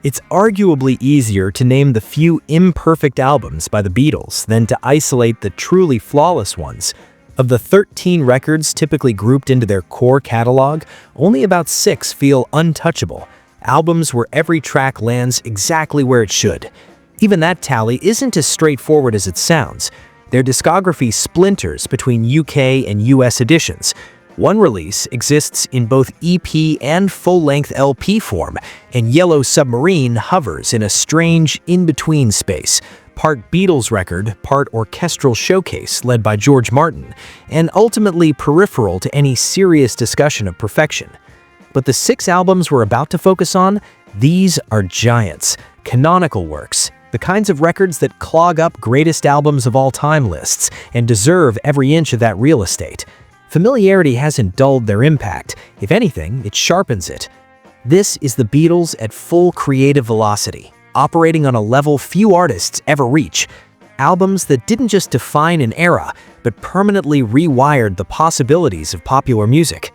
It's arguably easier to name the few imperfect albums by the Beatles than to isolate the truly flawless ones. Of the 13 records typically grouped into their core catalog, only about 6 feel untouchable, albums where every track lands exactly where it should. Even that tally isn't as straightforward as it sounds. Their discography splinters between UK and US editions. One release exists in both EP and full-length LP form, and Yellow Submarine hovers in a strange in-between space, part Beatles record, part orchestral showcase led by George Martin, and ultimately peripheral to any serious discussion of perfection. But the 6 albums we're about to focus on, these are giants, canonical works, the kinds of records that clog up greatest albums of all time lists and deserve every inch of that real estate. Familiarity hasn't dulled their impact. If anything, it sharpens it. This is the Beatles at full creative velocity, operating on a level few artists ever reach. Albums that didn't just define an era, but permanently rewired the possibilities of popular music.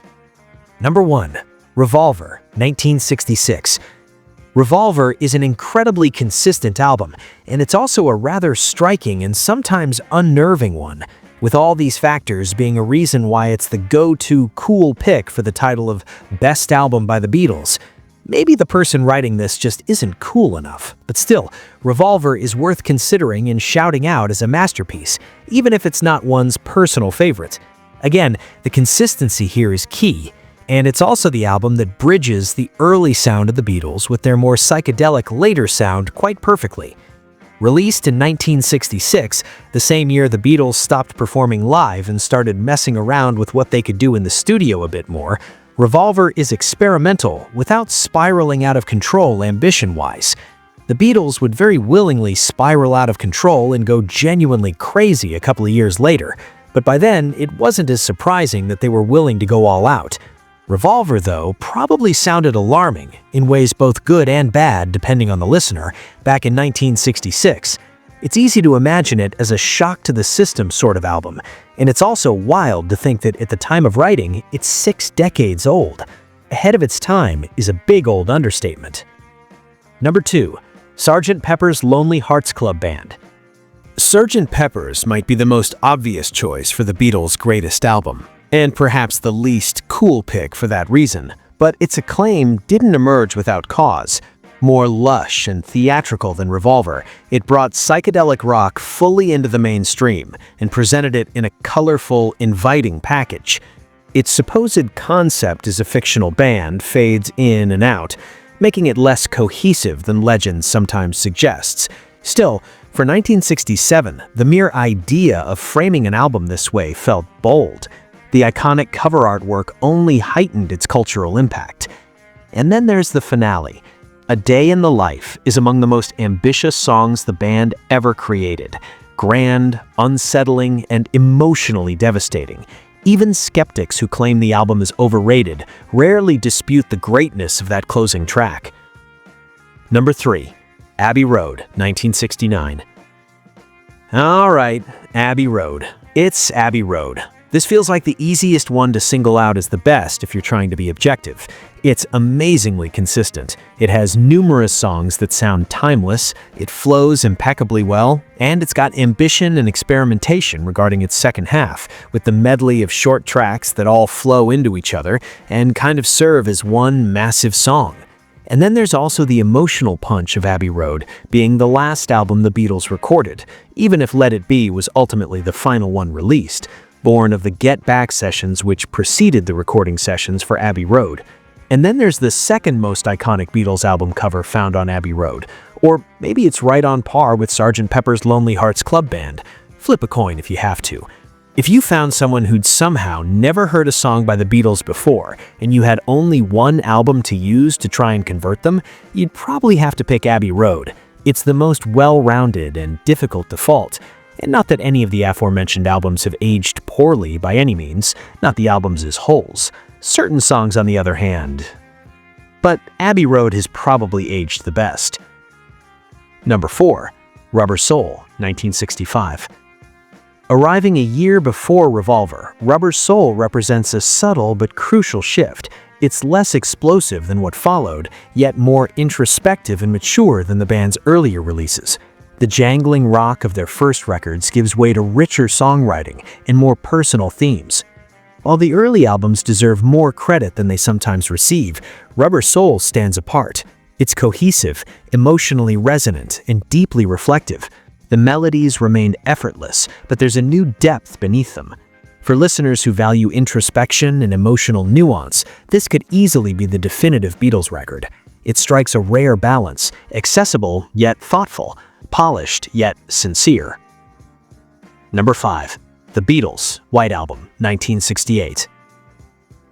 Number 1. Revolver, 1966. Revolver is an incredibly consistent album, and it's also a rather striking and sometimes unnerving one, with all these factors being a reason why it's the go-to cool pick for the title of Best Album by the Beatles. Maybe the person writing this just isn't cool enough, but still, Revolver is worth considering and shouting out as a masterpiece, even if it's not one's personal favorite. Again, the consistency here is key, and it's also the album that bridges the early sound of the Beatles with their more psychedelic later sound quite perfectly. Released in 1966, the same year the Beatles stopped performing live and started messing around with what they could do in the studio a bit more, Revolver is experimental without spiraling out of control ambition-wise. The Beatles would very willingly spiral out of control and go genuinely crazy a couple of years later, but by then it wasn't as surprising that they were willing to go all out. Revolver, though, probably sounded alarming, in ways both good and bad depending on the listener, back in 1966. It's easy to imagine it as a shock-to-the-system sort of album, and it's also wild to think that at the time of writing, it's 6 decades old. Ahead of its time is a big old understatement. Number 2. Sgt. Pepper's Lonely Hearts Club Band. Sgt. Pepper's might be the most obvious choice for the Beatles' greatest album, and perhaps the least cool pick for that reason, but its acclaim didn't emerge without cause. More lush and theatrical than Revolver, it brought psychedelic rock fully into the mainstream and presented it in a colorful, inviting package. Its supposed concept as a fictional band fades in and out, making it less cohesive than legend sometimes suggests. Still, for 1967, the mere idea of framing an album this way felt bold. The iconic cover artwork only heightened its cultural impact. And then there's the finale. A Day in the Life is among the most ambitious songs the band ever created. Grand, unsettling, and emotionally devastating. Even skeptics who claim the album is overrated rarely dispute the greatness of that closing track. Number 3. Abbey Road, 1969. All right, Abbey Road. It's Abbey Road. This feels like the easiest one to single out as the best if you're trying to be objective. It's amazingly consistent. It has numerous songs that sound timeless, it flows impeccably well, and it's got ambition and experimentation regarding its second half, with the medley of short tracks that all flow into each other and kind of serve as one massive song. And then there's also the emotional punch of Abbey Road, being the last album the Beatles recorded, even if Let It Be was ultimately the final one released, born of the Get Back sessions which preceded the recording sessions for Abbey Road. And then there's the second most iconic Beatles album cover found on Abbey Road, or maybe it's right on par with Sgt. Pepper's Lonely Hearts Club Band. Flip a coin if you have to. If you found someone who'd somehow never heard a song by the Beatles before, and you had only one album to use to try and convert them, you'd probably have to pick Abbey Road. It's the most well-rounded and difficult to fault. And not that any of the aforementioned albums have aged poorly by any means, not the albums as wholes. Certain songs, on the other hand. But Abbey Road has probably aged the best. Number 4. Rubber Soul, 1965. Arriving a year before Revolver, Rubber Soul represents a subtle but crucial shift. It's less explosive than what followed, yet more introspective and mature than the band's earlier releases. The jangling rock of their first records gives way to richer songwriting and more personal themes. While the early albums deserve more credit than they sometimes receive, Rubber Soul stands apart. It's cohesive, emotionally resonant, and deeply reflective. The melodies remain effortless, but there's a new depth beneath them. For listeners who value introspection and emotional nuance, this could easily be the definitive Beatles record. It strikes a rare balance, accessible yet thoughtful, polished yet sincere. Number 5. The Beatles, White Album, 1968.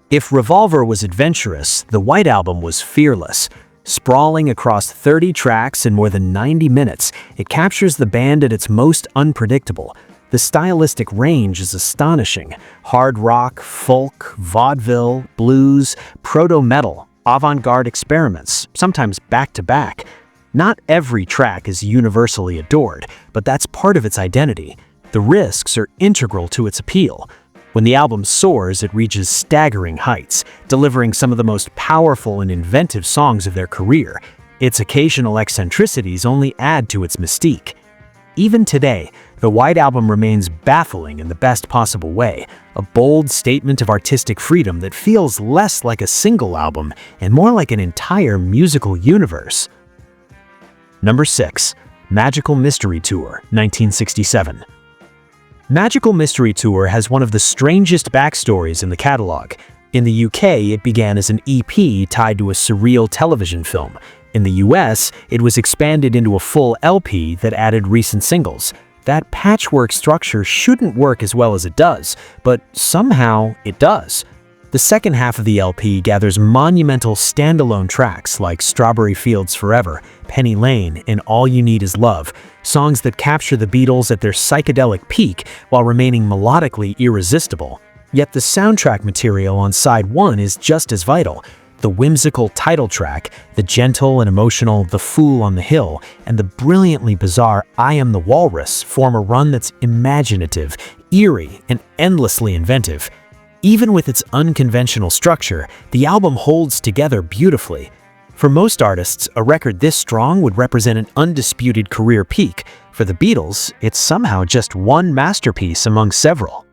If Revolver was adventurous, the White Album was fearless. Sprawling across 30 tracks in more than 90 minutes, it captures the band at its most unpredictable. The stylistic range is astonishing. Hard rock, folk, vaudeville, blues, proto-metal, avant-garde experiments, sometimes back-to-back. Not every track is universally adored, but that's part of its identity. The risks are integral to its appeal. When the album soars, it reaches staggering heights, delivering some of the most powerful and inventive songs of their career. Its occasional eccentricities only add to its mystique. Even today, the White Album remains baffling in the best possible way, a bold statement of artistic freedom that feels less like a single album and more like an entire musical universe. Number 6. Magical Mystery Tour, 1967. Magical Mystery Tour has one of the strangest backstories in the catalog. In the UK, it began as an EP tied to a surreal television film. In the US, it was expanded into a full LP that added recent singles. That patchwork structure shouldn't work as well as it does, but somehow it does. The second half of the LP gathers monumental standalone tracks like Strawberry Fields Forever, Penny Lane, and All You Need Is Love, songs that capture the Beatles at their psychedelic peak while remaining melodically irresistible. Yet the soundtrack material on side 1 is just as vital. The whimsical title track, the gentle and emotional The Fool on the Hill, and the brilliantly bizarre I Am the Walrus form a run that's imaginative, eerie, and endlessly inventive. Even with its unconventional structure, the album holds together beautifully. For most artists, a record this strong would represent an undisputed career peak. For the Beatles, it's somehow just one masterpiece among several.